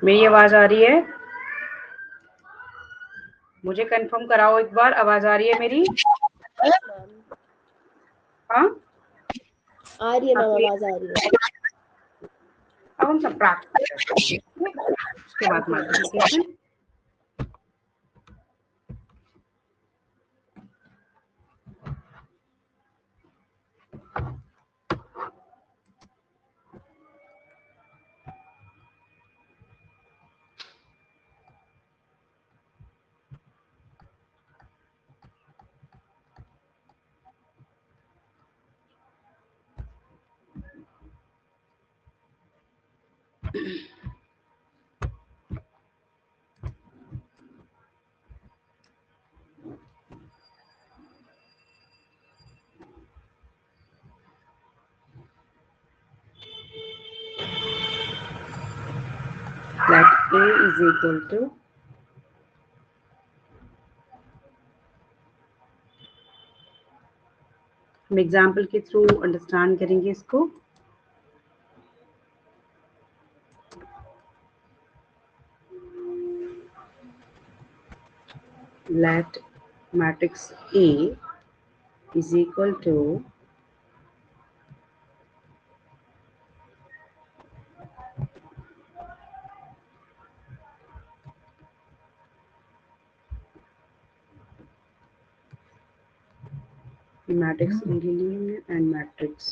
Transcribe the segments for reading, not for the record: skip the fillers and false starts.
मेरी आवाज आ रही है? मुझे कंफर्म कराओ एक बार, आवाज आ रही है मेरी? हाँ आ रही है मैम, आवाज आ रही है। अब हम सब प्रैक्टिस करते हैं, उसके बाद multiplication. That A is equal to हम एग्जाम्पल के थ्रू अंडरस्टैंड करेंगे इसको। Let matrix A is equal to matrix A ले ली हमने and matrix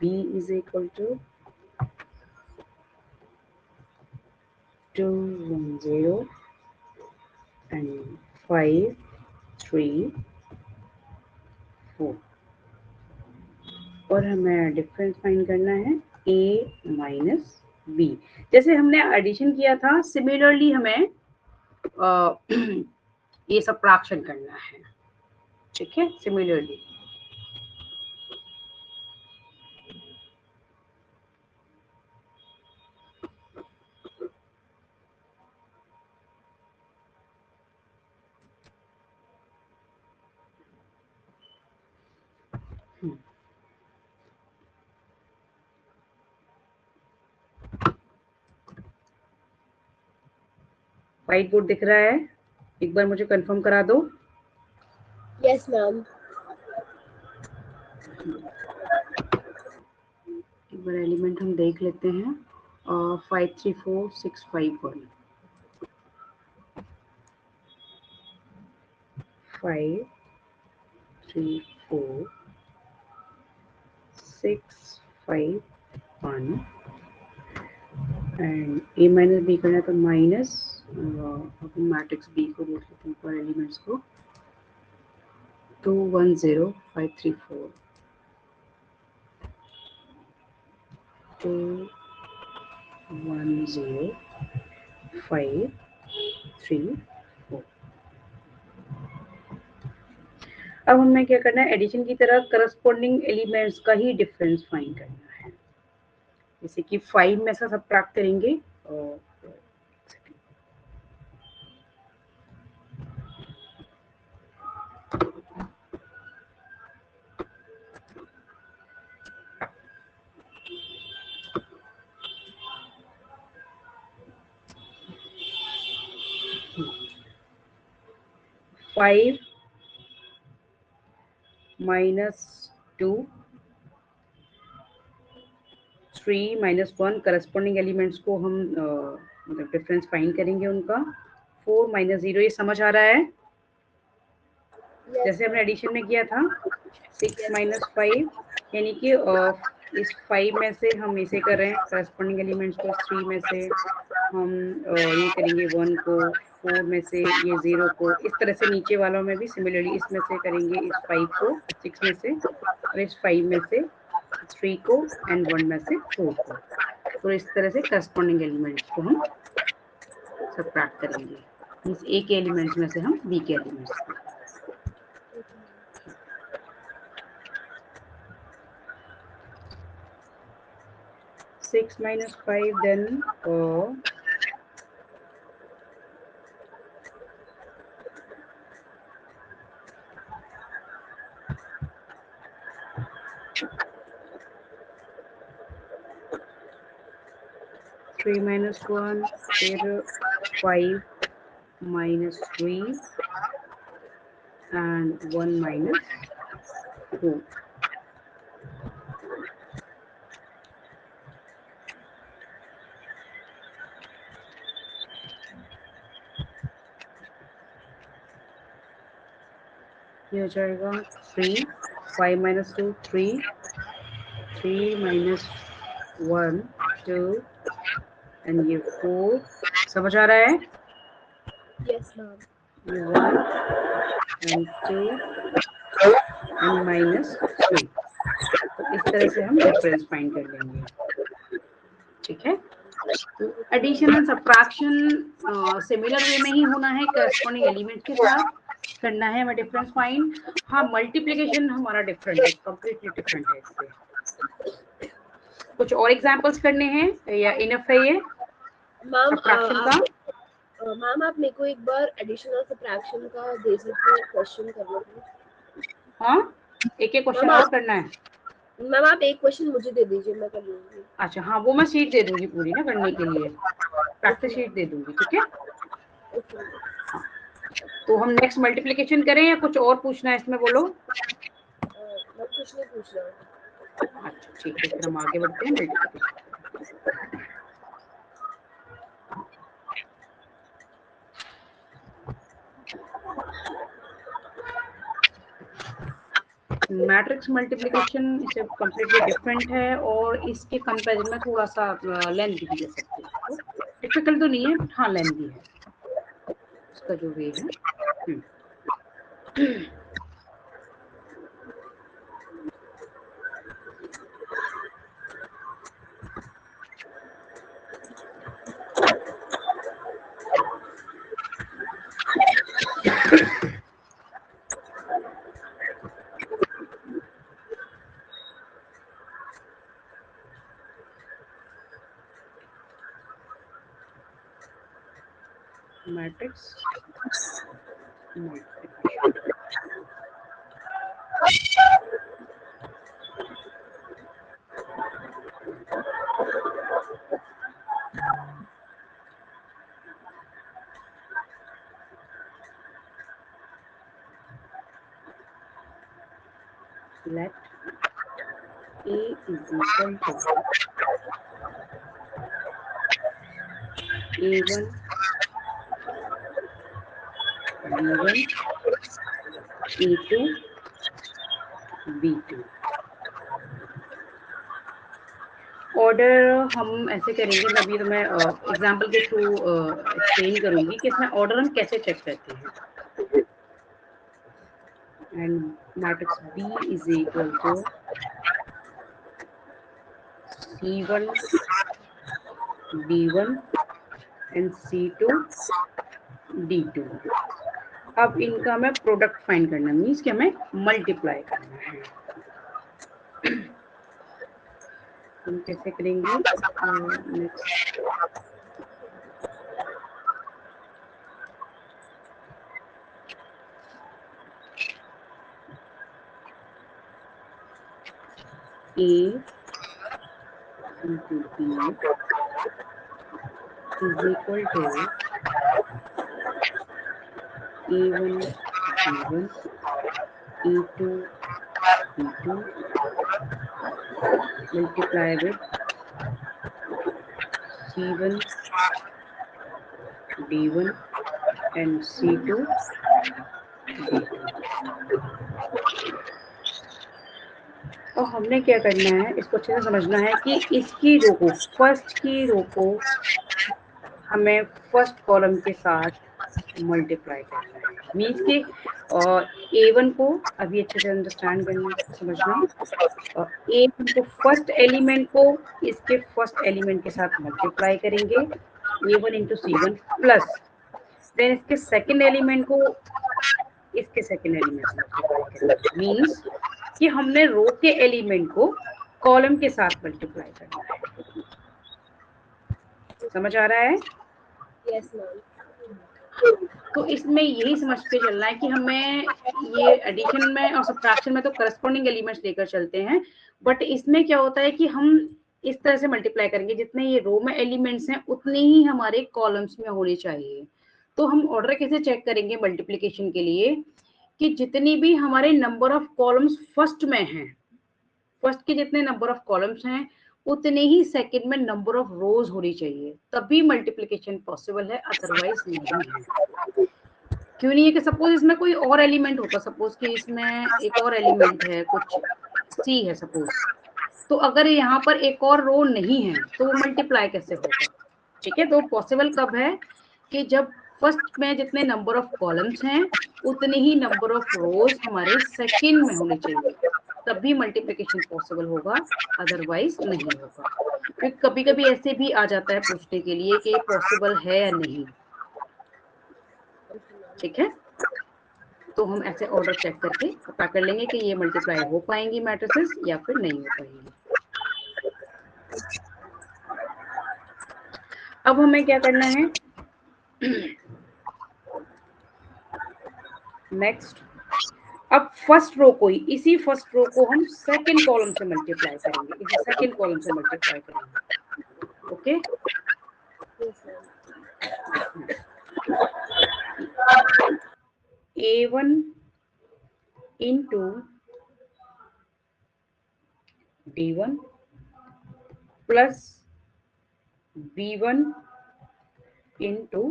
B is equal to 2 1 0 and 5 3 4 और हमें डिफरेंस फाइंड करना है A माइनस B। जैसे हमने एडिशन किया था सिमिलरली हमें ये सबट्रैक्शन करना है, ठीक है, सिमिलरली। व्हाइट बोर्ड दिख रहा है? एक बार मुझे कंफर्म करा दो। Yes ma'am. एक बार एलिमेंट हम देख लेते हैं। 5 3 4 6 5 1 5 3 4 6 5 1 एंड A माइनस B करना है तो माइनस मैट्रिक्स B को देख लेते हैं पर एलिमेंट्स को 2 1 0 5 3 4 2 1 0 5 3 4। अब हमें क्या करना है, एडिशन की तरह करस्पॉन्डिंग एलिमेंट्स का ही डिफरेंस फाइंड करना है। जैसे कि 5 में से सबट्रैक्ट करेंगे और 5 minus 2 3 minus 1 करस्पॉन्डिंग एलिमेंट्स को हम मतलब डिफरेंस फाइंड करेंगे उनका। 4 minus 0 ये समझ आ रहा है? जैसे हमने एडिशन में किया था 6 minus 5 यानी कि इस 5 में से हम इसे कर रहे हैं करस्पॉन्डिंग एलिमेंट्स को, 3 में से हम ये करेंगे 1 को, 4 में से ये 0 को, इस तरह से नीचे वालों में भी सिमिलरली इसमें से करेंगे इस 5 को 6 में से और इस 5 में से 3 को एंड 1 में से 4 को। तो इस तरह से करस्पॉन्डिंग एलिमेंट्स को हम सबट्रैक्ट करेंगे, मींस ए के एलिमेंट्स में से हम बी के एलिमेंट्स को। 6 minus 5 then 3 3 minus 1, फिर 5 minus 3 and 1 minus 2. ये हो जाएगा 3, 5 minus 2, 3, 3 minus 1, 2 and ये 4. समझ आ रहा है? Yes, ma'am. ये 1 and 2 and minus 3. तो इस तरह से हम डिफरेंस फाइंड कर लेंगे, ठीक है। Addition and subtraction similar way में ही होना है, करस्पॉन्डिंग एलिमेंट के साथ करना है हमें डिफरेंस फाइंड। हाँ, मल्टीप्लिकेशन हमारा डिफरेंट है, कंप्लीटली डिफरेंट है इससे। कुछ और एग्जांपल्स करने हैं या इनफ है ये मैम सब्ट्रैक्शन का? मैम आप मेरे को एक बार एडिशन और सब्ट्रैक्शन का दे सकते हो क्वेश्चन करने के लिए? हाँ, एक एक क्वेश्चन और करना है। मैम आप एक क्वेश्चन मुझे दे दीजिए, मैं कर लूंगी। अच्छा हाँ, वो मैं शीट दे दूंगी पूरी ना करने के लिए, प्रैक्टिस शीट दे दूंगी, ठीक है। हाँ, तो हम नेक्स्ट मल्टीप्लिकेशन करें या कुछ और पूछना है इसमें, बोलो। मैं कुछ नहीं पूछ रहा हूँ। अच्छा ठीक है, फिर हम आगे बढ़ते हैं मल्टीप्लिकेशन। मैट्रिक्स मल्टीप्लिकेशन इससे कम्प्लीटली डिफरेंट है और इसके कंपैरिजन में थोड़ा सा लेंथी भी ले सकते हैं, डिफिकल्ट तो नहीं है बट हाँ लेंथी है उसका जो वे है। Matrix let A is equal to A1 B1 A2 B2। Order हम ऐसे करेंगे, मैं अभी तुम्हें एग्जांपल के थ्रू एक्सप्लेन करूंगी कि इसमें ऑर्डर हम कैसे चेक करते हैं। And matrix B is equal to C1 B1 and C2 D2। अब इनका हमें प्रोडक्ट फाइंड करना है, मीन्स कि हमें मल्टीप्लाई करना है। हम कैसे करेंगे next, A into B is equal to A1 B1 A2 B2 multiply with C1 D1 and C2 D2। और हमने क्या करना है, इसको अच्छे से समझना है कि इसकी रो को, फर्स्ट की रो को हमें फर्स्ट कॉलम के साथ मल्टीप्लाई करना है। मीन्स कि A1 को अभी अच्छे से अंडरस्टैंड करना, समझना, A1 को फर्स्ट एलिमेंट को इसके फर्स्ट एलिमेंट के साथ मल्टीप्लाई करेंगे A1 into C1 plus then इसके सेकेंड एलिमेंट को इसके सेकेंड एलिमेंट से मल्टीप्लाई करेंगे। मीन्स कि हमने रो के एलिमेंट को कॉलम के साथ मल्टीप्लाई करना है। समझ आ रहा है? Yes ma'am. तो इसमें यही समझ के चलना है कि हमें ये एडिशन में और सब्ट्रैक्शन में तो करस्पॉन्डिंग एलिमेंट्स लेकर चलते हैं, बट इसमें क्या होता है कि हम इस तरह से मल्टीप्लाई करेंगे, जितने ये रो में एलिमेंट्स हैं उतने ही हमारे कॉलम्स में होने चाहिए। तो हम ऑर्डर कैसे चेक करेंगे मल्टीप्लिकेशन के लिए, कि जितनी भी हमारे नंबर ऑफ कॉलम्स फर्स्ट में हैं, फर्स्ट के जितने नंबर ऑफ कॉलम्स हैं उतने ही सेकंड में नंबर ऑफ रोज होनी चाहिए, तभी मल्टीप्लिकेशन पॉसिबल है, अदरवाइज नहीं है। क्यों नहीं है, कि सपोज इसमें कोई और एलिमेंट होता, सपोज कि इसमें एक और एलिमेंट है, कुछ सी है सपोज, तो अगर यहाँ पर एक और रो नहीं है तो वो मल्टीप्लाई कैसे होगा? ठीक है, तो पॉसिबल कब है कि जब फर्स्ट में जितने नंबर ऑफ कॉलम्स हैं उतने ही नंबर ऑफ रोज हमारे सेकंड में होने चाहिए, तभी मल्टीप्लिकेशन पॉसिबल होगा, अदरवाइज नहीं होगा। क्योंकि कभी कभी ऐसे भी आ जाता है पूछने के लिए कि पॉसिबल है या नहीं। ठीक है, तो हम ऐसे ऑर्डर चेक करके पता कर लेंगे कि ये मल्टीप्लाई हो पाएंगी मैट्रिसेस या फिर नहीं हो पाएंगी। अब हमें क्या करना है, नेक्स्ट, अब फर्स्ट रो को ही, इसी फर्स्ट रो को हम सेकंड कॉलम से मल्टीप्लाई करेंगे, इसी सेकंड कॉलम से मल्टीप्लाई करेंगे। Okay, A1 into D1 plus B1 into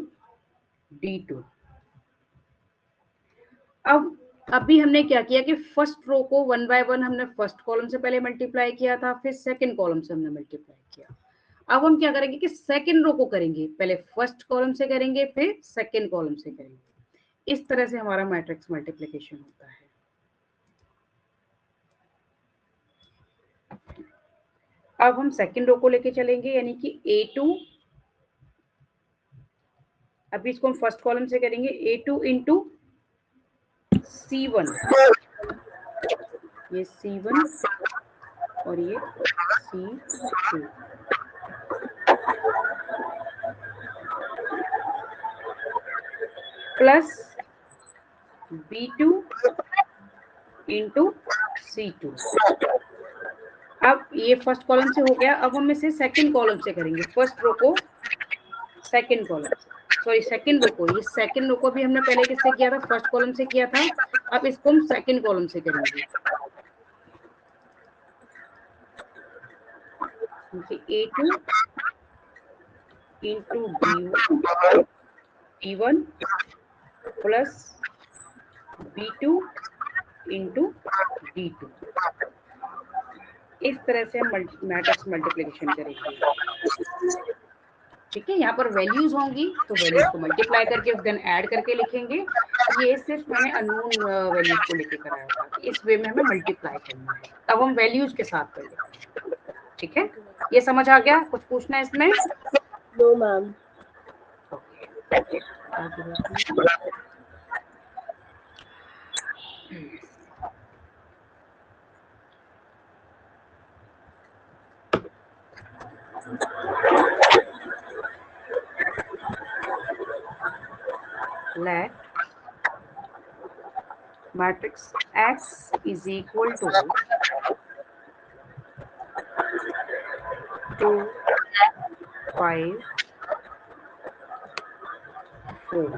D2। अब अभी हमने क्या किया कि फर्स्ट रो को वन बाय वन हमने फर्स्ट कॉलम से पहले मल्टीप्लाई किया था, फिर सेकंड कॉलम से हमने मल्टीप्लाई किया। अब हम क्या करेंगे कि सेकंड रो को करेंगे, पहले फर्स्ट कॉलम से करेंगे फिर सेकंड कॉलम से करेंगे। इस तरह से हमारा मैट्रिक्स मल्टीप्लिकेशन होता है। अब हम सेकंड रो को लेके चलेंगे, यानी कि A2, अभी इसको हम फर्स्ट कॉलम से करेंगे, A2 इंटू C1, ये C1 और ये C2, plus B2 into C2। अब ये फर्स्ट कॉलम से हो गया, अब हम इसे सेकंड कॉलम से करेंगे, फर्स्ट रो को सेकंड कॉलम से, सॉरी सेकंड रो को, ये सेकंड रो को भी हमने पहले किससे किया था, फर्स्ट कॉलम से किया था, अब इसको हम सेकंड कॉलम से करेंगे। A2 into D1 plus B2 into D2। इस तरह से हम मैट्रिक्स मल्टीप्लिकेशन करेंगे। ठीक है, यहाँ पर वैल्यूज होंगी तो वैल्यूज को मल्टीप्लाई करके देन ऐड करके लिखेंगे। ये सिर्फ मैंने अननोन वैल्यूज को लेके कराया था, इस वे में हमें मल्टीप्लाई करना है। अब हम वैल्यूज के साथ कर लेंगे। ठीक है, ये समझ आ गया? कुछ पूछना है इसमें? No ma'am. Let matrix X is equal to 2, 5, 4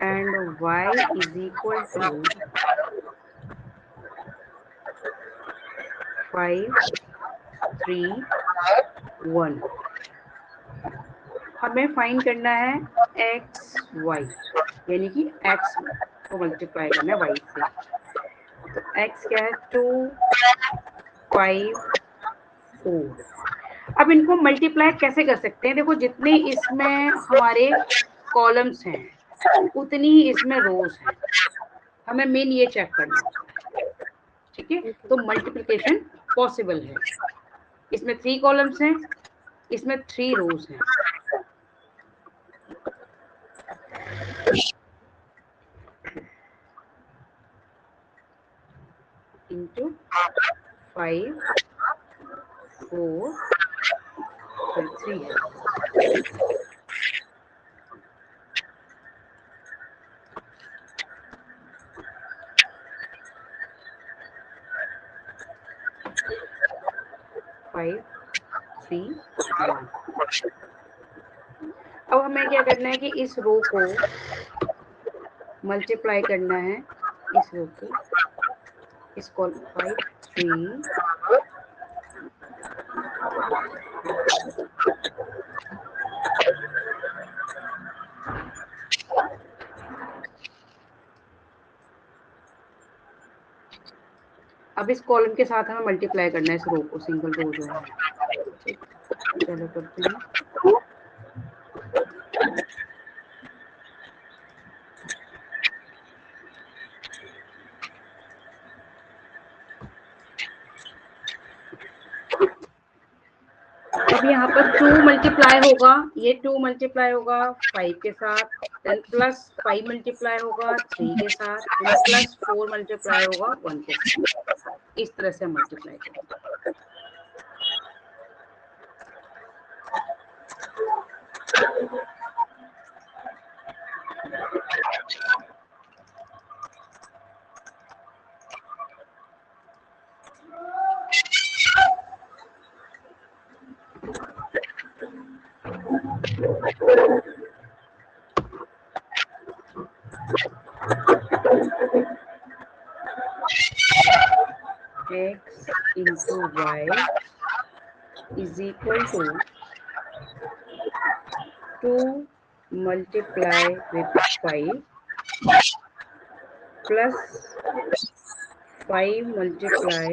and Y is equal to 5, 3, 1। हमें फाइंड करना है एक्स वाई, यानी कि एक्स को मल्टीप्लाई करना है वाई से। तो एक्स क्या है, 2, 5, 4। अब इनको मल्टीप्लाई कैसे कर सकते हैं? देखो, जितने इसमें हमारे कॉलम्स हैं उतनी ही इसमें रोज हैं, हमें मेन ये चेक करना होता है। ठीक है, तो मल्टीप्लिकेशन पॉसिबल है। इसमें 3 कॉलम्स हैं, इसमें 3 रोज हैं। इंटू 5, 4, 3 है। 5 3 1। अब हमें क्या करना है कि इस रो को मल्टीप्लाई करना है इस रो के, इस कॉलम 5 3 अब इस कॉलम के साथ हमें मल्टीप्लाई करना है इस रो को, सिंगल रो जो है। ठीक, चलो करते हैं। अब यहाँ पर 2 मल्टीप्लाई होगा, ये 2 मल्टीप्लाई होगा 5 के साथ, देन प्लस 5 मल्टीप्लाई होगा 3 के साथ, देन प्लस 4 मल्टीप्लाई होगा 1 के साथ। इस तरह से मल्टीप्लाई करेंगे। x into y is equal to 2 multiply with 5 plus 5 multiply,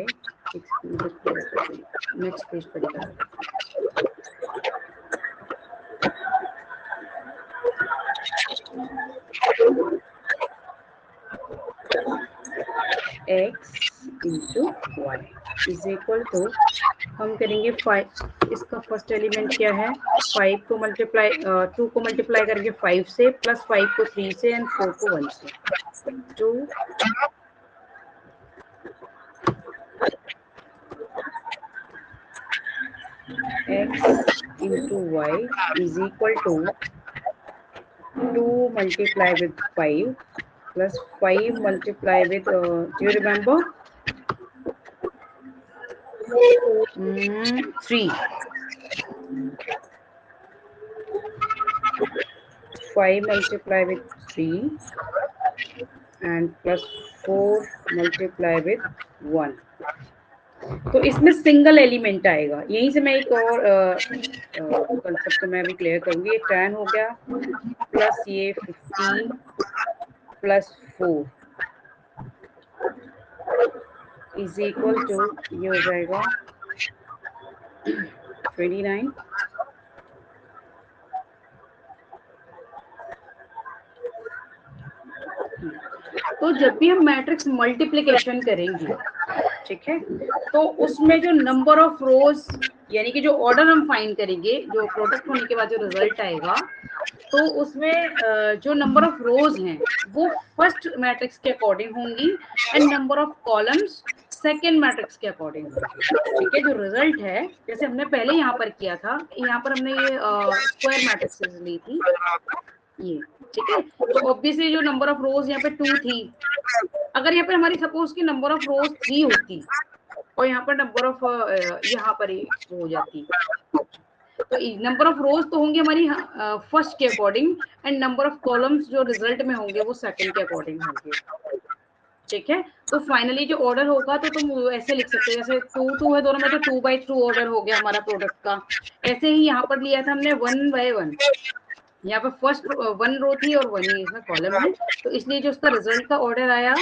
next page पर दिखा x into y is equal to, हम करेंगे 5, इसका फर्स्ट एलिमेंट क्या है, 5 को मल्टीप्लाई 2 को मल्टीप्लाई करेंगे 5 से, प्लस 5 को 3 से, एंड 4 को 1 से। 2 x into y is equal to 2 multiply with 5 plus 5 multiply with, do you remember? 3. 5 multiply with 3 and plus 4 multiply with 1। तो इसमें सिंगल एलिमेंट आएगा। यहीं से मैं एक और कंसेप्ट मैं भी क्लियर करूंगी। ये 10 हो गया प्लस ये 15 प्लस 4 इज इक्वल टू, ये हो जाएगा 29। तो जब भी हम मैट्रिक्स मल्टीप्लिकेशन करेंगे, ठीक है, तो उसमें जो नंबर ऑफ रोज, यानी कि जो ऑर्डर हम फाइंड करेंगे, जो प्रोडक्ट होने के बाद जो रिजल्ट आएगा, तो उसमें जो नंबर ऑफ रोज हैं वो फर्स्ट मैट्रिक्स के अकॉर्डिंग होंगी and number of columns second matrix के अकॉर्डिंग होंगी। ठीक है, जो रिजल्ट है, जैसे हमने पहले यहाँ पर किया था, यहाँ पर हमने ये स्क्वायर मैट्रिक्सेस ली थी ये, ठीक है, तो ऑब्वियसली जो नंबर ऑफ रोज यहाँ पे 2 थी, अगर यहाँ पे हमारी सपोज की नंबर ऑफ रोज 3 होती और यहाँ पर नंबर ऑफ यहाँ पर हो जाती, तो नंबर ऑफ रोज तो होंगे हमारी फर्स्ट के according and number of columns जो रिजल्ट में होंगे वो सेकंड के अकॉर्डिंग होंगे। ठीक है, तो फाइनली जो ऑर्डर होगा तो तुम ऐसे लिख सकते हो, जैसे 2 2 है दोनों में, तो 2/2 ऑर्डर हो गया हमारा प्रोडक्ट का। ऐसे ही यहाँ पर लिया था हमने 1 by 1, यहाँ पर फर्स्ट 1 रो थी और 1 ही इसमें कॉलम है, तो इसलिए जो उसका रिजल्ट का ऑर्डर आया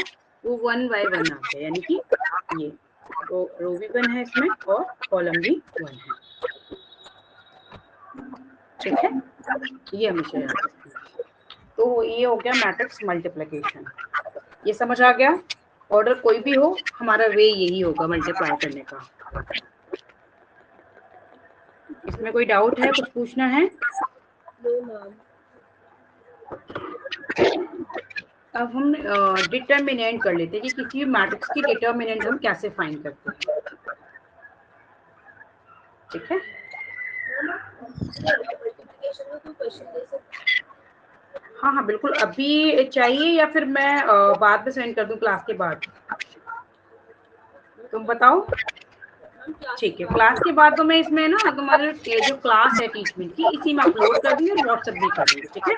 वो 1 by 1 आ गया, यानी कि ये रो भी 1 है इसमें और कॉलम भी 1 है। ठीक है, ये हमेशा याद रखना। तो ये हो गया मैट्रिक्स मल्टीप्लिकेशन। ये समझ आ गया? ऑर्डर कोई भी हो, हमारा वे यही होगा मल्टीप्लाई करने का। इसमें कोई डाउट है, कुछ पूछना है? अब हम डिटर्मिनेंट कर लेते हैं कि किसी भी मैट्रिक्स की डिटर्मिनेंट हम कैसे फाइंड करते हैं। ठीक है, हाँ हाँ बिल्कुल, अभी चाहिए या फिर मैं बाद में सेंड कर दूं क्लास के बाद? तुम बताओ। ठीक है, क्लास के बाद तो मैं इसमें ना तुम्हारे ये जो क्लास है टीचमेंट की, इसी में अपलोड कर दूंगी और व्हाट्सएप भी कर दूंगी, ठीक है।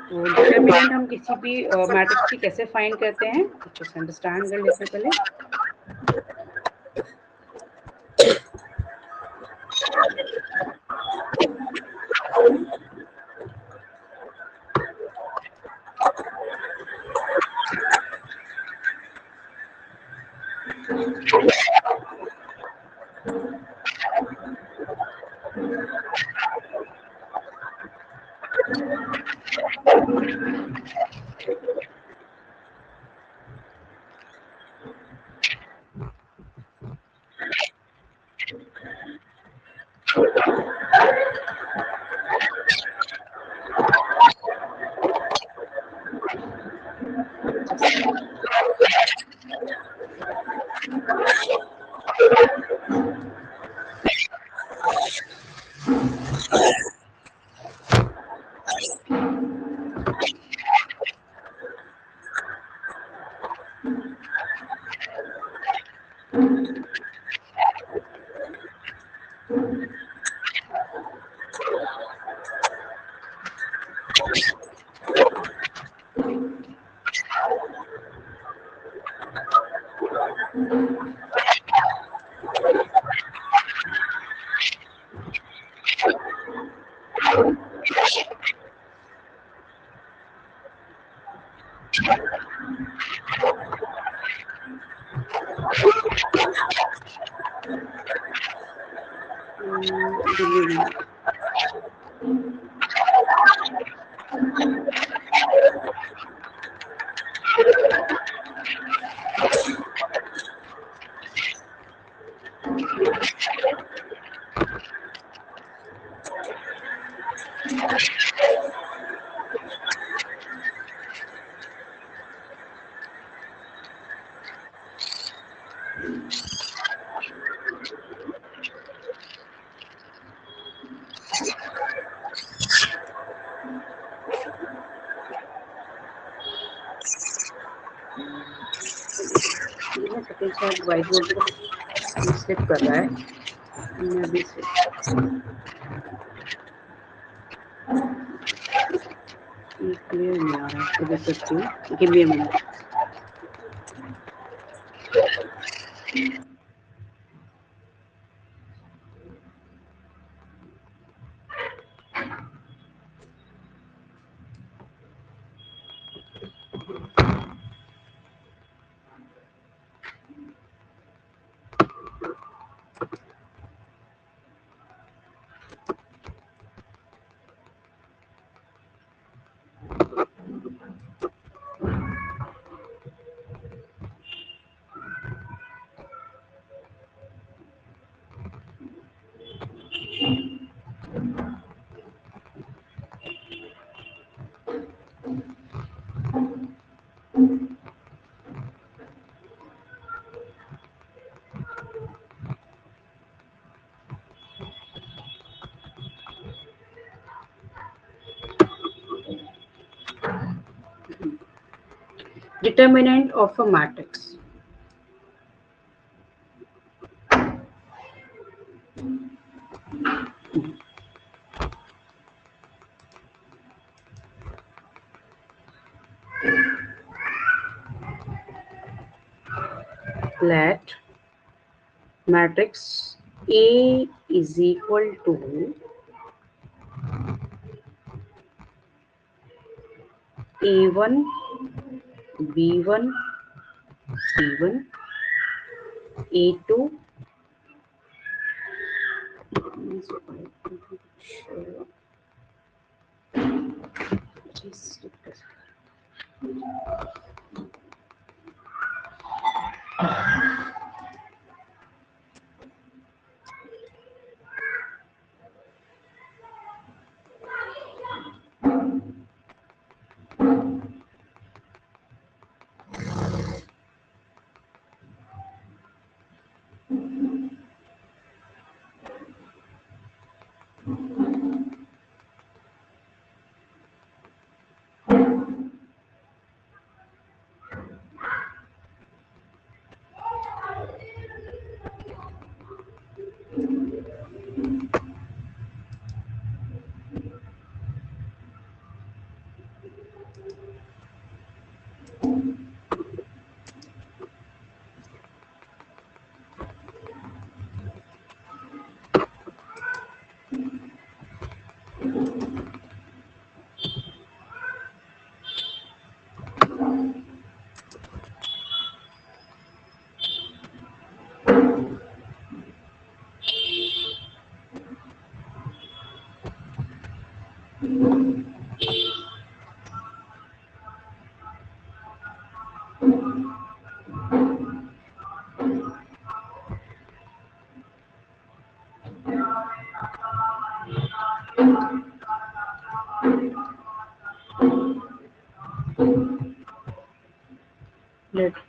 तो डिटरमिनेंट हम किसी भी मैट्रिक्स की कैसे फाइंड करते हैं, अच्छे से अंडरस्टैंड कर लेते हैं पहले। शायद व्हाइट बोर्ड को स्लिप कर रहा है, मैं भी क्लियर नहीं आ रहा है, देख सकती हूँ। Give me a minute. Determinant of a matrix. Let matrix A is equal to A1, B1, C1, A2, Let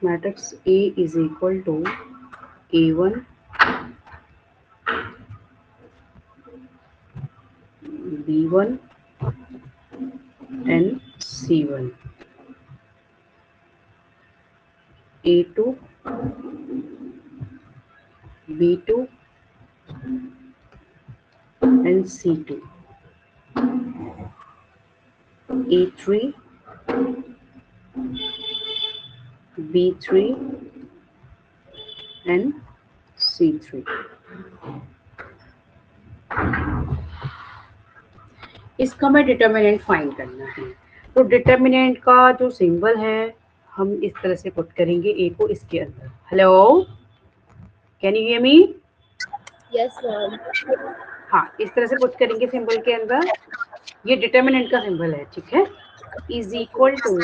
matrix A is equal to A1, B1 and C1. A2, B2 and C2. A3, B3 and C3. इसका हमें determinant find करना है। तो determinant का जो symbol है हम इस तरह से पुट करेंगे ए को इसके अंदर। Hello, can you hear me? Yes ma'am. हाँ, इस तरह से पुट करेंगे सिंबल के अंदर। ये डिटर्मिनेंट का सिंबल है, ठीक है। इज इक्वल टू,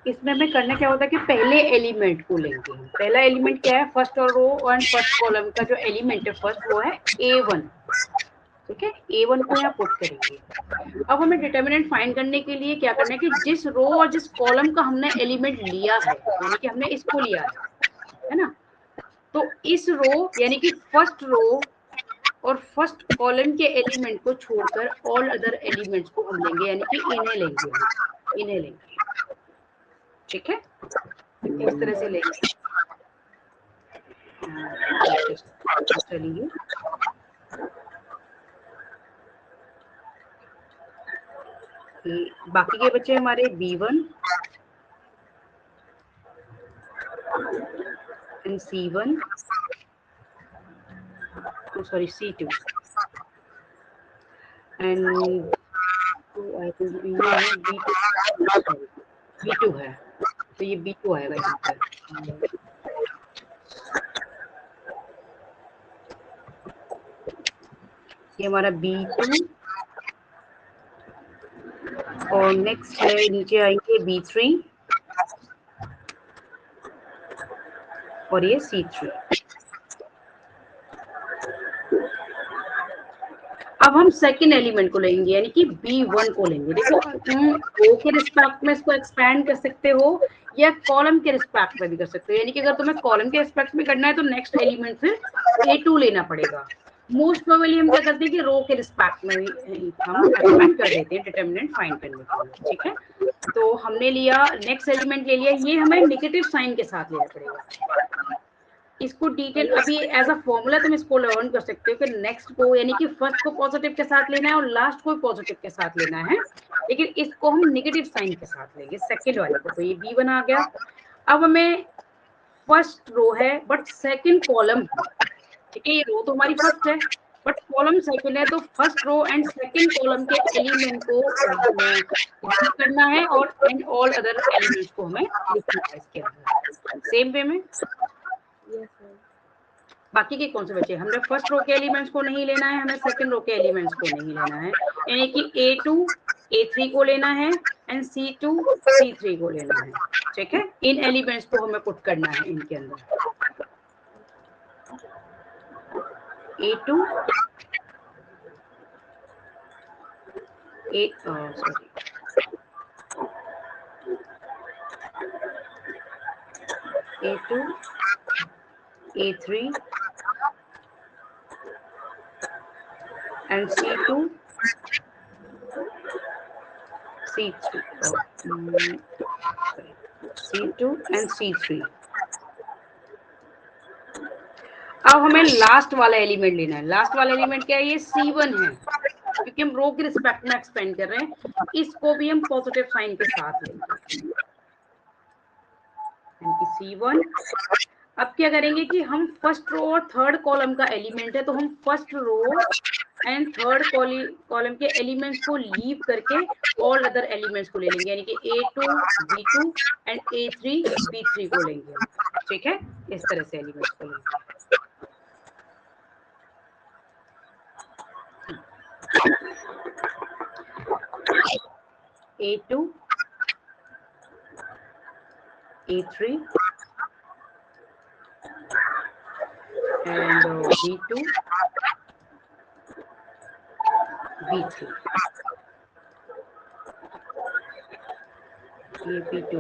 इसमें हमें करना क्या होता है कि पहले एलिमेंट को लेंगे। पहला एलिमेंट क्या है? फर्स्ट रो और फर्स्ट कॉलम का जो एलिमेंट है फर्स्ट वो है A1, ठीक है। A1 को यहाँ पुट करेंगे। अब हमें डिटर्मिनेंट फाइंड करने के लिए क्या करना है कि जिस रो और जिस कॉलम का हमने एलिमेंट लिया है, यानी कि हमने इसको लिया है ना, तो इस रो यानी कि फर्स्ट रो और फर्स्ट कॉलम के एलिमेंट को छोड़कर ऑल अदर एलिमेंट्स को हम लेंगे, यानी कि इन्हें लेंगे, ठीक है। इस तरह से लेंगे। चलिए, बाकी के बच्चे हमारे B1 and C1, sorry C2 and I think B2 है, तो ये B2 आएगा यहाँ पर। ये हमारा B2 और नेक्स्ट है, नीचे आएंगे B3 और ये C3। अब हम सेकंड एलिमेंट को लेंगे, यानी कि B1 को लेंगे। देखो, तुम रो के रिस्पेक्ट में इसको एक्सपैंड कर सकते हो या कॉलम के रिस्पेक्ट में भी कर सकते हो। यानी कि अगर तुम्हें कॉलम के रिस्पेक्ट में करना है तो नेक्स्ट एलिमेंट फिर A2 लेना पड़ेगा। मोस्ट प्रोबेबली हम क्या करते हैं कि रो के रिस्पेक्ट में हम एक्सपेंड कर देते हैं डिटर्मिनेंट फाइंड करने के लिए, ठीक है। तो हमने लिया, नेक्स्ट एलिमेंट ले लिया, ये हमें नेगेटिव साइन के साथ लेना पड़ेगा। इसको डिटेल अभी एज अ फॉर्मूला तुम इसको लर्न कर सकते हो कि नेक्स्ट को यानी कि फर्स्ट को पॉजिटिव के साथ लेना है और लास्ट को पॉजिटिव के साथ लेना है, लेकिन इसको हम नेगेटिव साइन के साथ लेंगे सेकंड वाले को। तो ये B1 आ गया। अब हमें फर्स्ट रो है बट सेकंड कॉलम, ठीक है। ये रो तो हमारी फर्स्ट है बट कॉलम सेकंड है, तो first row and second column के एलिमेंट को हमें करना है और एंड ऑल अदर एलिमेंट्स को हमें लिखना है इसके अंदर सेम वे में। बाकी के कौन से बचे? हमने फर्स्ट रो के एलिमेंट्स को नहीं लेना है, हमें सेकंड रो के एलिमेंट्स को नहीं लेना है, यानी कि A2 A3 को लेना है एंड C2 C3 को लेना है, ठीक है। इन एलिमेंट्स को हमें पुट करना है इनके अंदर। A2 A2 A3 and C2 and C3। अब हमें लास्ट वाला एलिमेंट लेना है। लास्ट वाला एलिमेंट क्या है? ये C1 है, क्योंकि हम रो के रिस्पेक्ट में एक्सपेंड कर रहे हैं। इसको भी हम पॉजिटिव साइन के साथ लेंगे, यानी कि C1। अब क्या करेंगे कि हम फर्स्ट रो और थर्ड कॉलम का एलिमेंट है, तो हम first row and third column के एलिमेंट्स को लीव करके ऑल अदर एलिमेंट्स को ले लेंगे, यानी कि A2 B2 and A3 B3 को लेंगे हम, ठीक है। इस तरह से एलिमेंट्स को लेंगे। A2, A3 and B2, B3. ये B2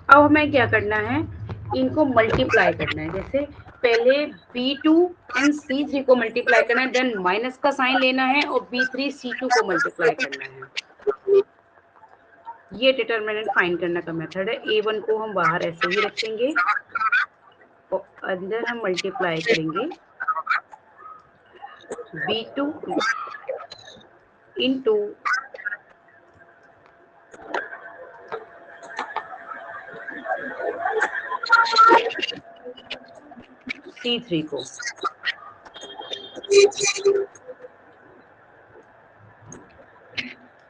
अब हमें क्या करना है, इनको मल्टीप्लाई करना है। जैसे पहले B2 एंड C3 को मल्टीप्लाई करना है, देन माइनस का साइन लेना है और B3 C2 को मल्टीप्लाई करना है। ये डिटरमिनेंट फाइंड करने का मेथड है। A1 को हम बाहर ऐसे ही रखेंगे और अंदर हम मल्टीप्लाई करेंगे B2 इंटू C3 को,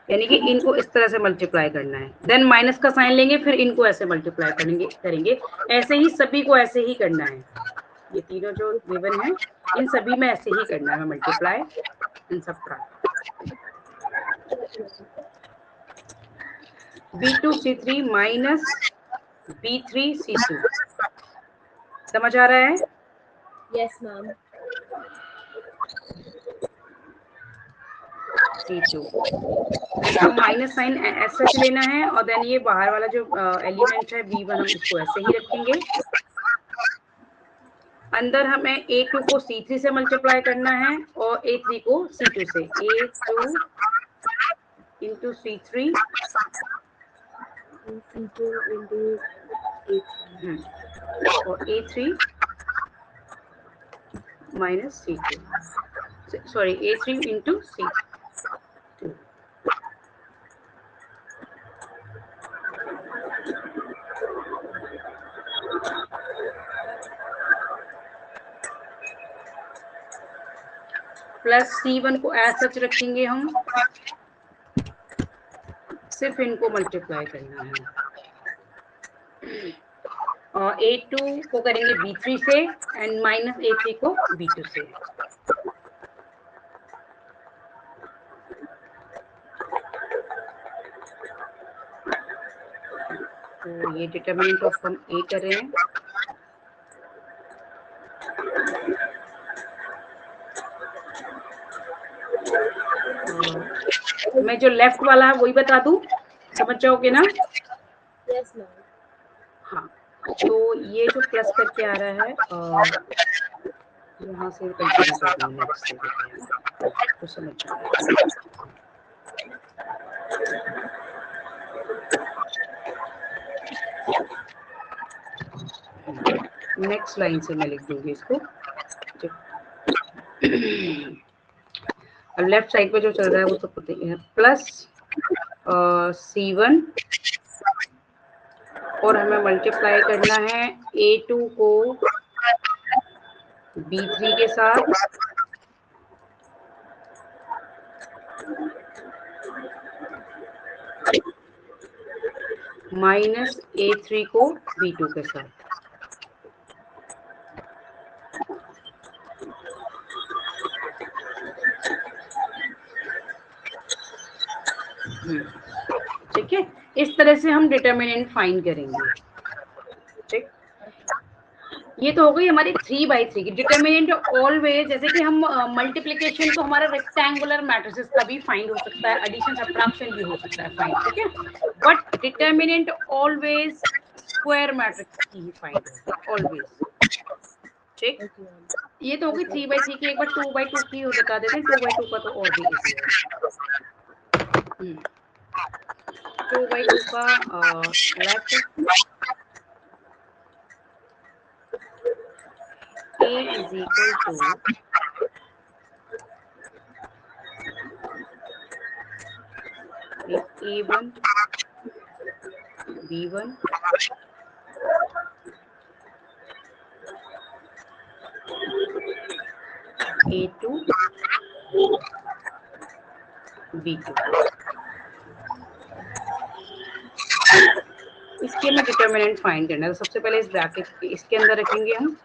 यानी कि इनको इस तरह से मल्टीप्लाई करना है। देन माइनस का साइन लेंगे, फिर इनको ऐसे मल्टीप्लाई करेंगे। ऐसे ही सभी को ऐसे ही करना है। ये तीनों जो गिवन है इन सभी में ऐसे ही करना है मल्टीप्लाई इन सब का। B2 C3 minus B3 C2, समझ आ रहा है? Yes ma'am. C2 तो माइनस साइन ऐसा लेना है और देन ये बाहर वाला जो एलिमेंट है B1 हम इसको ऐसे ही रखेंगे। अंदर हमें A2 को C3 से मल्टीप्लाई करना है और A3 को C2 से। A2 इंटू C3 और A3 minus C2, sorry A3 into C2। Plus C1 को एज सच रखेंगे हम, सिर्फ इनको मल्टीप्लाई करना है। और A2 को करेंगे B3 से एंड माइनस A3 को B2 से। तो ये डिटरमिनेंट ऑफ हम A कर रहे हैं। मैं जो लेफ्ट वाला है वही बता दूं, समझ जाओगे ना? Yes ma'am. हाँ, तो ये जो प्लस करके आ रहा है यहाँ से कंटिन्यू कर दूंगी नेक्स्ट से, तो समझ जाओगे। नेक्स्ट लाइन से मैं लिख दूंगी इसको। अब लेफ्ट साइड पे जो चल रहा है वो सबको देखिए, प्लस C1 और हमें मल्टीप्लाई करना है A2 को B3 के साथ माइनस A3 को B2 के साथ। ठीक है, इस तरह से हम डिटरमिनेंट फाइंड करेंगे। ठीक, ये तो हो गई हमारी 3/3 की डिटरमिनेंट। ऑलवेज जैसे कि हम मल्टीप्लिकेशन तो हमारा रेक्टेंगुलर मैट्रिसेस का भी फाइंड हो सकता है, एडिशन सब्ट्रैक्शन भी हो सकता है फाइंड, ठीक है। But determinant always square matrix की ही फाइंड होगी ऑलवेज। ठीक, ये तो हो गई 3/3 की। एक बार 2/2 की बता देते हैं। 2/2 का तो और भी इजी है। 2/2 का late A is equal to A1 B1 A2 B2। इसके हमें डिटर्मिनेंट फाइंड करना है। तो सबसे पहले इस ब्रैकेट इसके अंदर रखेंगे हम,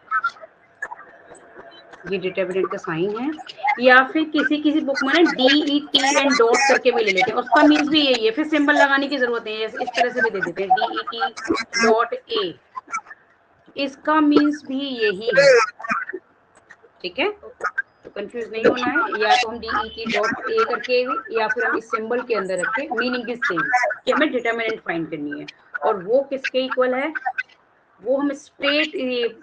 ये डिटर्मिनेंट का साइन है, या फिर किसी बुक में ना DET एंड डॉट करके भी ले लेते हैं, उसका मीन्स भी यही है, फिर सिंबल लगाने की जरूरत नहीं है, इस तरह से भी दे देते हैं DET डॉट A, इसका मीन्स भी यही है, ठीक है, तो कंफ्यूज नहीं होना है। या तो हम DET डॉट A करके भी, या फिर हम इस सिंबल के अंदर रखें, मीनिंग इज सेम कि हमें डिटर्मिनेंट फाइंड करनी है, और वो किसके इक्वल है, वो हम स्ट्रेट,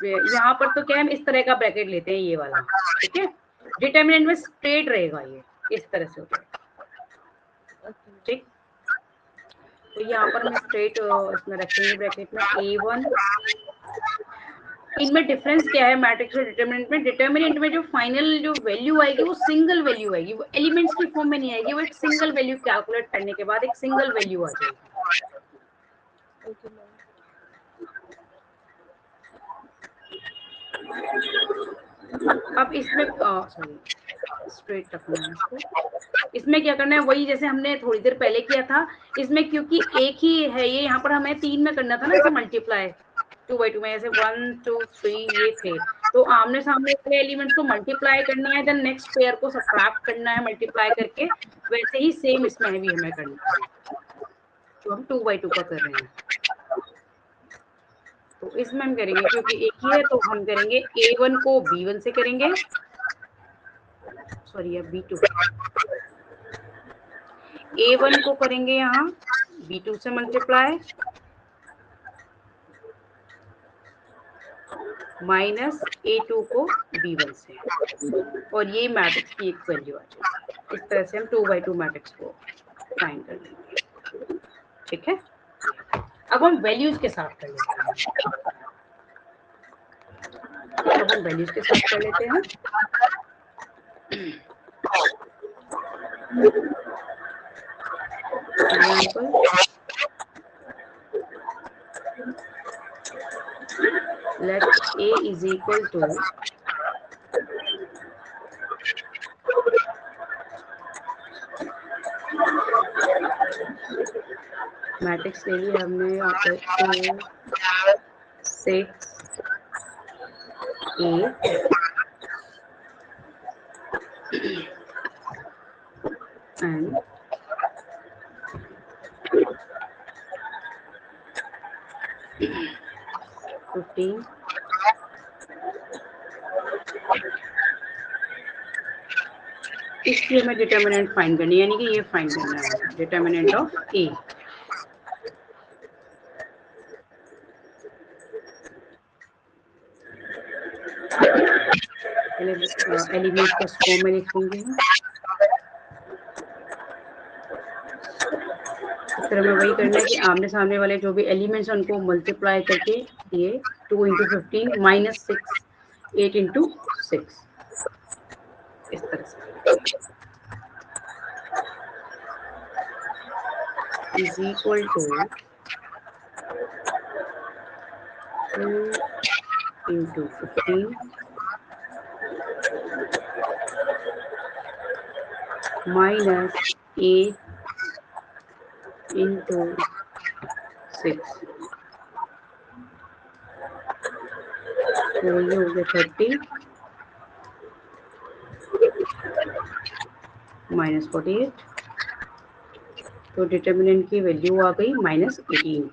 यहाँ पर तो क्या है, हम इस तरह का ब्रैकेट लेते हैं, ये वाला, ठीक है, डिटर्मिनेंट में स्ट्रेट रहेगा, ये इस तरह से हो जाएगा, ठीक। तो यहाँ पर हम स्ट्रेट इसमें रखेंगे ब्रैकेट में A1। इनमें डिफरेंस क्या है मैट्रिक्स और डिटर्मिनेंट में? डिटर्मिनेंट में जो फाइनल जो वैल्यू आएगी वो सिंगल वैल्यू आएगी, वो एलिमेंट्स की फॉर्म में नहीं आएगी, वो एक सिंगल वैल्यू कैलकुलेट करने के बाद एक सिंगल वैल्यू आ जाएगी। अब इसमें सॉरी स्ट्रेट रखना है इसको, इसमें क्या करना है, वही जैसे हमने थोड़ी देर पहले किया था, इसमें क्योंकि एक ही है ये, यहाँ पर हमें 3 में करना था ना इसे मल्टीप्लाई, 2 by 2 में, ऐसे 1 2 3 ये थे, तो आमने सामने वाले एलिमेंट्स को मल्टीप्लाई करना है, देन नेक्स्ट पेयर को सबट्रैक्ट करना है मल्टीप्लाई करके, वैसे ही सेम इसमें भी हमें करना है, तो हम 2 by 2 का कर रहे हैं। तो इसमें हम करेंगे क्योंकि एक ही है, तो हम करेंगे A1 को B1 से करेंगे, सॉरी B2, A1 को करेंगे यहाँ B2 से मल्टीप्लाई, माइनस A2 को B1 से, और ये मैट्रिक्स की एक वैल्यू आ जाएगी। इस तरह से हम 2 by 2 मैट्रिक्स को फाइंड कर लेंगे, ठीक है। अब हम वैल्यूज के साथ कर लेते हैं, अब हम वैल्यूज के साथ कर लेते हैं। Let A is equal to matrix ले लिया हमने यहाँ पर 2 6 8 and 15। इसकी हमें डिटर्मिनेंट फाइंड करनी है, यानी कि ये फाइंड करना है डिटर्मिनेंट ऑफ A। एलिमेंट्स को फॉर्म में लिखेंगे, इस तरह में वही करना है कि आमने सामने वाले जो भी एलिमेंट्स हैं उनको मल्टीप्लाई करके ये 2 × 15 माइनस 6 8 × 6 इस तरह से इज इक्वल टू 2 × 15 माइनस 8 × 6, तो ये हो गया 30 माइनस 48, तो डिटर्मिनेंट की वैल्यू आ गई -18।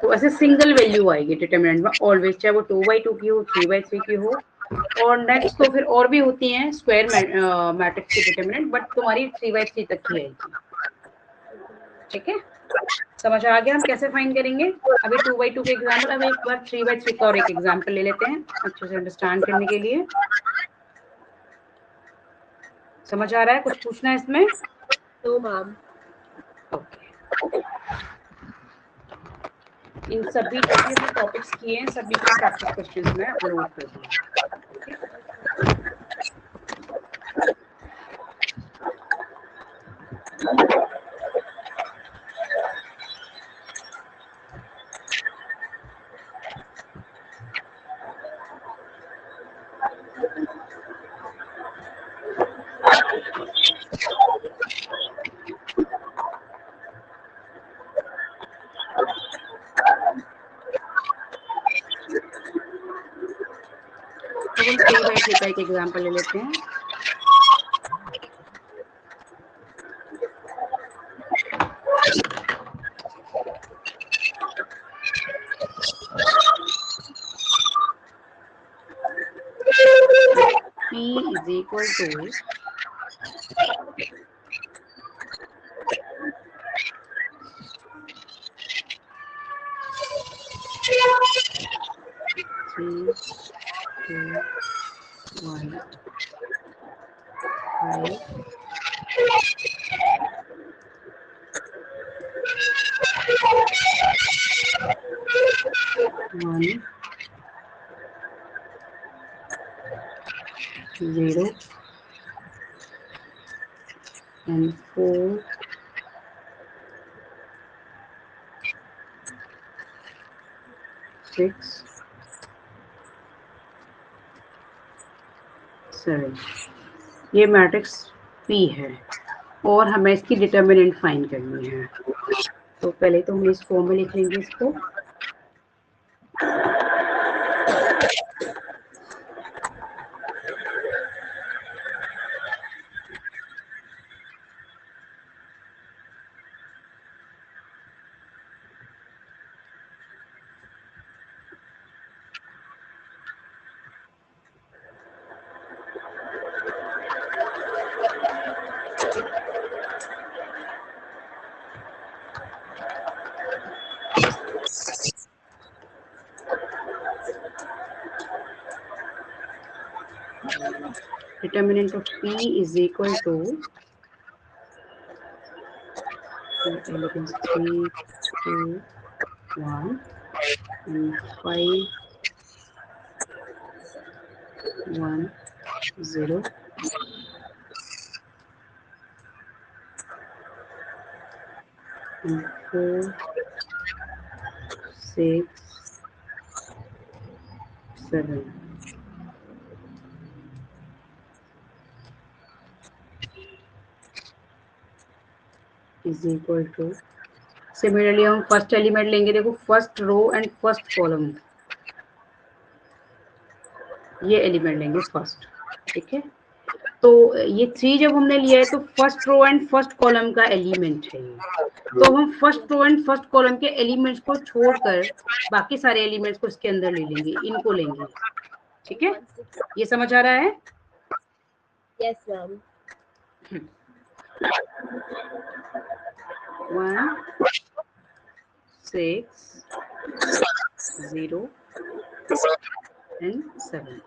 तो ऐसे सिंगल वैल्यू आएगी डिटर्मिनेंट में ऑलवेज, चाहे वो 2 by 2 की हो, 3 by 3 की हो, और नेक्स्ट तो फिर और भी होती हैं स्क्वायर मैट्रिक्स की डिटर्मिनेंट, बट तुम्हारी 3 by 3 तक ही आएगी, ठीक है। समझ आ गया हम कैसे फाइंड करेंगे? अभी 2 by 2 के एग्जाम्पल, अब एक बार 3 by 3 का और एक एग्जाम्पल ले लेते हैं अच्छे से अंडरस्टैंड करने के लिए। समझ आ रहा है? कुछ पूछना है इसमें? तो मैम ओके, इन सभी जितने टॉपिक्स किए हैं सभी के प्रैक्टिस क्वेश्चंस में जरूर कर दूंगी। मल्टीप्लाई का एक एग्जाम्पल ले लेते हैं। P is equal to 3, 2, 1, 5, 1, 0 and 4, 6, 7। ये मैट्रिक्स P है और हमें इसकी डिटर्मिनेंट फाइंड करनी है। तो पहले तो हम इस फॉर्म में लिख लेंगे इसको। Determinant of P is equal to 3, 2, 1 and 5, 1, 0 and 4, 6, 7। is equal to, similarly हम फर्स्ट एलिमेंट लेंगे। देखो first row and first column, ये एलिमेंट लेंगे फर्स्ट, ठीक है। तो ये 3 जब हमने लिया है तो first row and first column का एलिमेंट है ये। तो हम first row and first column के एलिमेंट्स को छोड़कर बाकी सारे एलिमेंट्स को इसके अंदर ले लेंगे, इनको लेंगे, ठीक है। ये समझ आ रहा है? Yes ma'am. 1, 6, 0 and 7।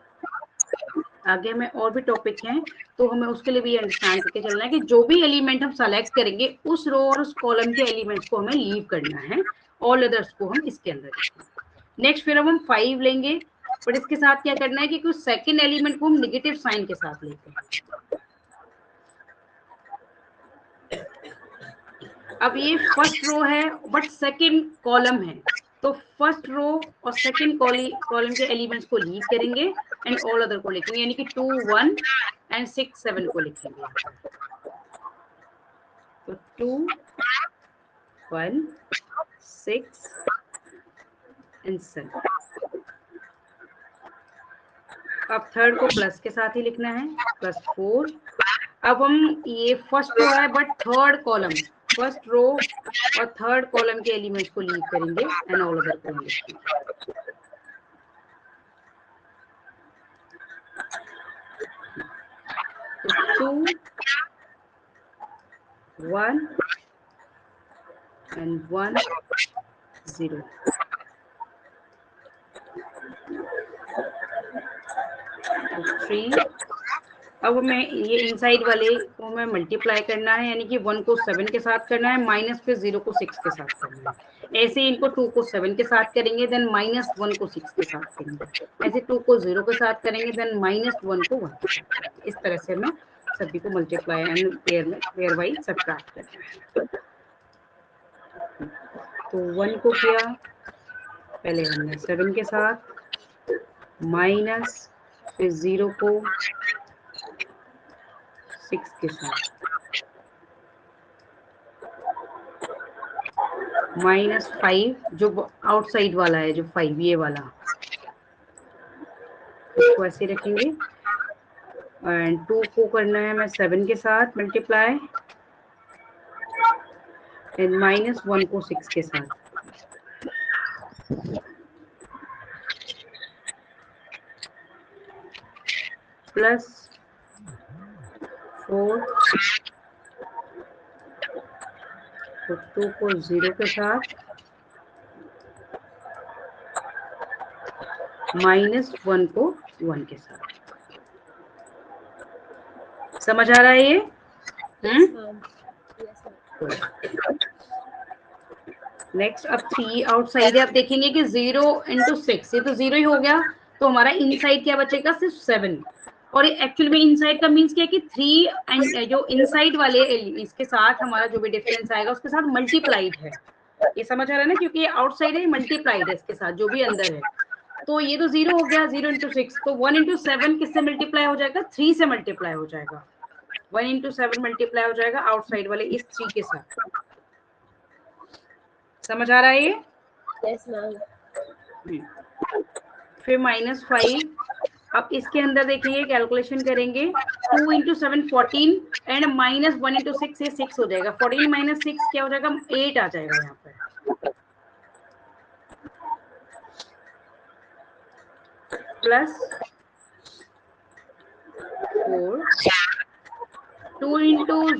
आगे में और भी टॉपिक हैं, तो हमें उसके लिए भी अंडरस्टैंड करके चलना है कि जो भी एलिमेंट हम सेलेक्ट करेंगे उस रो और उस कॉलम के एलिमेंट्स को हमें लीव करना है, ऑल अदर्स को हम इसके अंदर रखेंगे। नेक्स्ट फिर हम 5 लेंगे, बट इसके साथ क्या करना है कि कुछ सेकंड एलिमेंट को हम नेगेटिव साइन के साथ लेते हैं। अब ये फर्स्ट रो है बट सेकंड कॉलम है, तो फर्स्ट रो और सेकंड कॉलम के एलिमेंट्स को लीव करेंगे एंड ऑल अदर को लिखेंगे, यानी कि 2, 1 एंड 6, 7 को लिखेंगे। तो 2, 1, 6 एंड 7। अब थर्ड को प्लस के साथ ही लिखना है, +4। अब हम ये फर्स्ट रो है but third column, first row और थर्ड कॉलम के एलिमेंट्स को लीव करेंगे एंड ऑल अदर को लिखेंगे। तो 2, 1 and 1, 0। तो 3। अब हमें ये इनसाइड वाले को हमें मल्टीप्लाई करना है, यानी कि 1 को 7 के साथ करना है, माइनस फिर 0 को 6 के साथ करना है। ऐसे इनको 2 को 7 के साथ करेंगे, देन -1 को 6 के साथ करेंगे। ऐसे 2 को 0 के साथ करेंगे, देन -1 को 1 के साथ करेंगे। इस तरह से हमें सभी को multiply and pair wise subtract करना है। तो 1 को किया पहले हमने 7 के साथ, माइनस फिर 0 को 6 के साथ, -5 जो आउटसाइड वाला है, जो 5 ये वाला, इसको ऐसे रखेंगे। एंड 2 को करना है मैं 7 के साथ मल्टीप्लाई, एंड -1 को 6 के साथ, प्लस 4, तो 2 को 0 के साथ, -1 को 1 के साथ। समझ आ रहा है ये? नेक्स्ट अब 3 आउटसाइड है। आप देखेंगे कि 0 × 6, ये तो 0 ही हो गया, तो हमारा इनसाइड क्या बचेगा? सिर्फ 7। और एक्चुअली में इनसाइड का मीन्स क्या है कि 3 एंड जो इनसाइड वाले इसके साथ हमारा जो भी डिफरेंस आएगा उसके साथ मल्टीप्लाइड है। ये समझ आ रहा है ना, क्योंकि ये आउटसाइड है, मल्टीप्लाइड है इसके साथ जो भी अंदर है। तो ये तो 0 हो गया, 0 × 6, तो 1 × 7 किससे मल्टीप्लाई हो जाएगा? 3 से मल्टीप्लाई हो जाएगा। 1 × 7 मल्टीप्लाई हो जाएगा आउटसाइड वाले इस 3 के साथ। समझ आ रहा है ये? Yes ma'am. फिर -5, अब इसके अंदर देखेंगे, कैलकुलेशन करेंगे, 2 × 7 14 एंड -1 × 6 ये 6 हो जाएगा। 14 - 6 क्या हो जाएगा? 8 आ जाएगा यहाँ पे। प्लस 4, 2 ×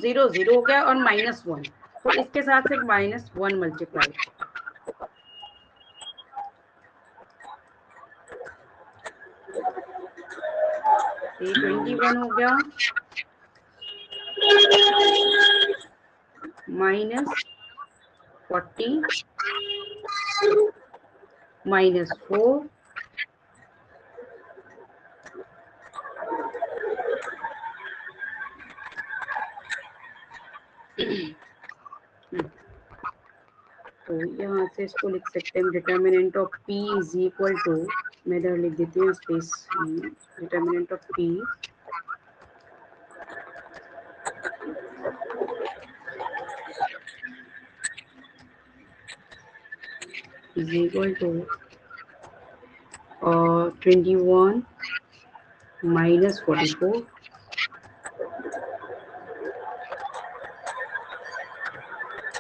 0 0 हो गया, और -1, तो इसके साथ सिर्फ -1 मल्टीप्लाई, ये 21 हो गया, -40 -4, तो यहाँ से इसको लिख सकते हैं, determinant of P is equal to, मैं इधर लिख देती हूँ space, determinant of P is equal to 21 - 44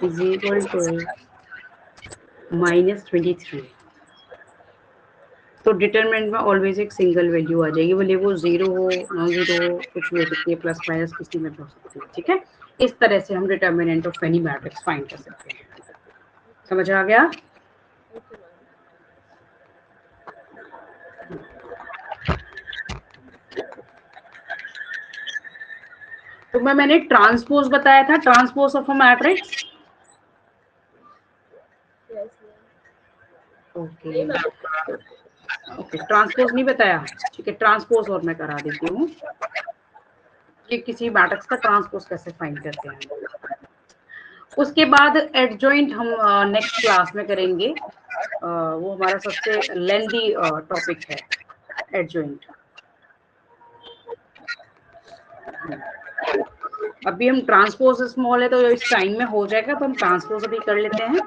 is equal to -23। तो डिटरमिनेंट में ऑलवेज एक सिंगल वैल्यू आ जाएगी, भले वो 0 हो, नॉन 0 हो, कुछ भी हो सकती है, प्लस माइनस किसी में हो सकती है। ठीक है, इस तरह से हम determinant of any matrix find कर सकते हैं। समझ आ गया? तो मैंने ट्रांसपोज बताया था, transpose of a matrix. Okay okay, transpose नहीं बताया? ठीक है, ट्रांसपोज और मैं करा देती हूँ कि किसी मैट्रिक्स का ट्रांसपोज कैसे फाइंड करते हैं। उसके बाद एडजॉइंट हम नेक्स्ट क्लास में करेंगे, वो हमारा सबसे लेंथी टॉपिक है, एडजॉइंट। अभी हम ट्रांसपोज स्मॉल है तो इस टाइम में हो जाएगा, तो हम ट्रांसपोज अभी कर लेते हैं।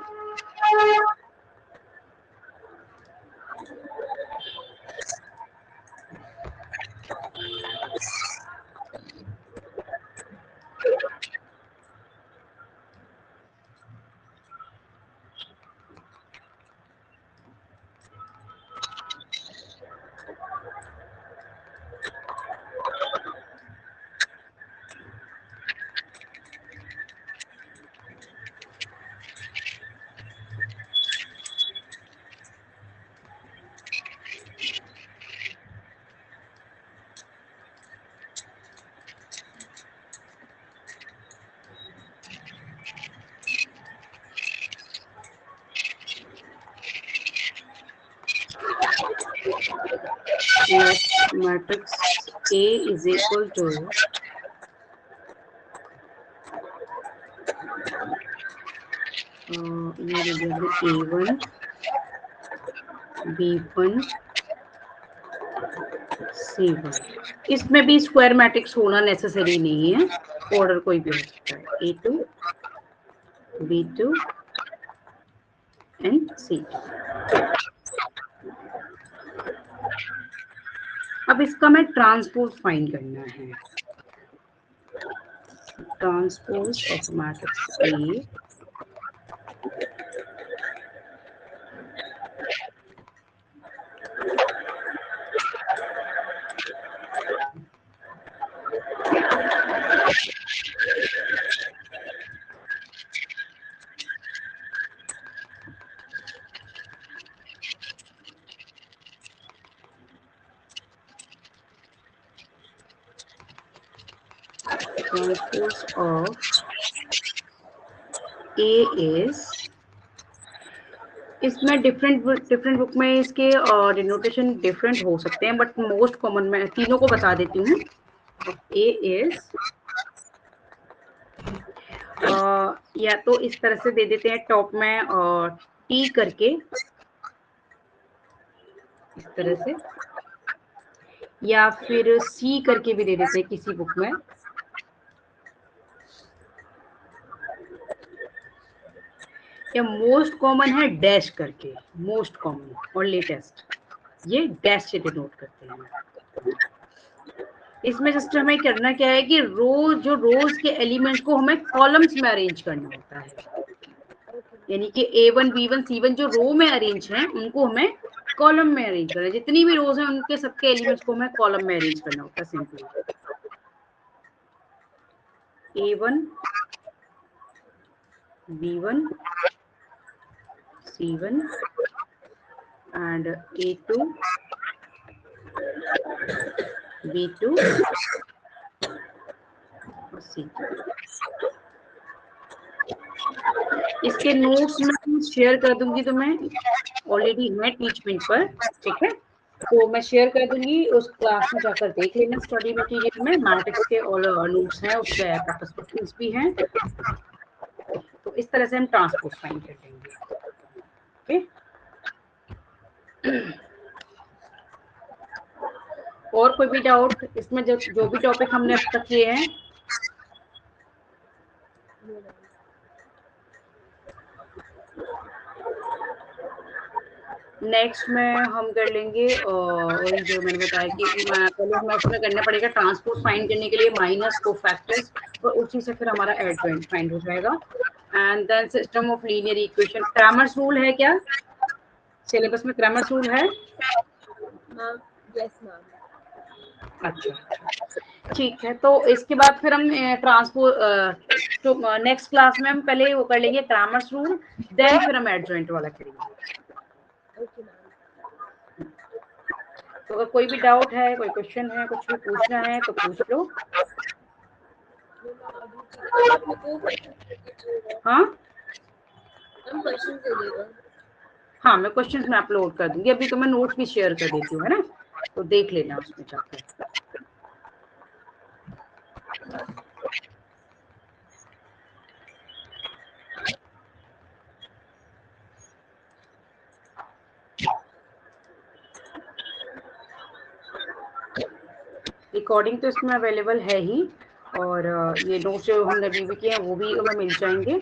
Matrix A is equal to ये A1 B1 C1। इसमें भी स्क्वायर मैट्रिक्स होना नेसेसरी नहीं है, ऑर्डर कोई भी हो सकता है, A2 B2 एंड C2। अब इसका मैं ट्रांसपोज फाइंड करना है। Transpose of matrix A transpose of A is, इसमें डिफरेंट बुक में इसके डिनोटेशन डिफरेंट हो सकते हैं, बट मोस्ट कॉमन मैं तीनों को बता देती हूँ। A is या तो इस तरह से दे देते हैं टॉप में T करके इस तरह से, या फिर C करके भी दे देते हैं किसी बुक में, या मोस्ट कॉमन है डैश करके, मोस्ट कॉमन और लेटेस्ट, ये डैश से डिनोट करते हैं। इसमें जस्ट हमें करना क्या है कि रोज के एलिमेंट्स को हमें कॉलम्स में अरेंज करना होता है, यानी कि A1 B1 C1 जो रो में अरेंज हैं उनको हमें कॉलम में अरेंज करना है। जितनी भी रोज हैं उनके सबके एलिमेंट्स को हमें कॉलम में अरेंज करना होता है simply. A1 B1 C1 and A2 B2 और C2। इसके नोट्स मैं शेयर कर दूंगी तुम्हें, ऑलरेडी है टीचमेंट पर, ठीक है, तो मैं शेयर कर दूंगी, उस क्लास में जाकर देख लेना। स्टडी मटेरियल में मैट्रिक्स के ऑल नोट्स हैं, उसके प्रैक्टिस क्वेश्चंस भी हैं। तो इस तरह से हम ट्रांसपोज फाइंड कर लेंगे। ओके, और कोई भी डाउट इसमें? जो भी टॉपिक हमने अब तक किए हैं, नेक्स्ट में हम कर लेंगे वही जो मैंने बताया कि पहले हमें उसमें करना पड़ेगा ट्रांसपोज फाइंड करने के लिए माइनस कोफैक्टर्स, और उसी से फिर हमारा एडजॉइंट फाइंड हो जाएगा। And then system of linear equation. Cramer's rule है क्या सिलेबस में? क्रैमर्स रूल है? Yes ma'am. अच्छा, ठीक है। तो इसके बाद फिर हम ट्रांसपोज तो नेक्स्ट क्लास में हम पहले वो कर लेंगे क्रैमर्स रूल, देन फिर हम एडजॉइंट वाला करेंगे। Okay ma'am. तो अगर कोई भी डाउट है, कोई क्वेश्चन है, कुछ भी पूछना है तो पूछ लो। हाँ हाँ, मैं क्वेश्चंस में अपलोड कर दूंगी। अभी तो मैं नोट्स भी शेयर कर देती हूँ, है ना, तो देख लेना उसमें जाकर। रिकॉर्डिंग तो इसमें अवेलेबल है ही, और ये नोट्स जो हमने रिव्यू किए हैं वो भी हमें मिल जाएंगे।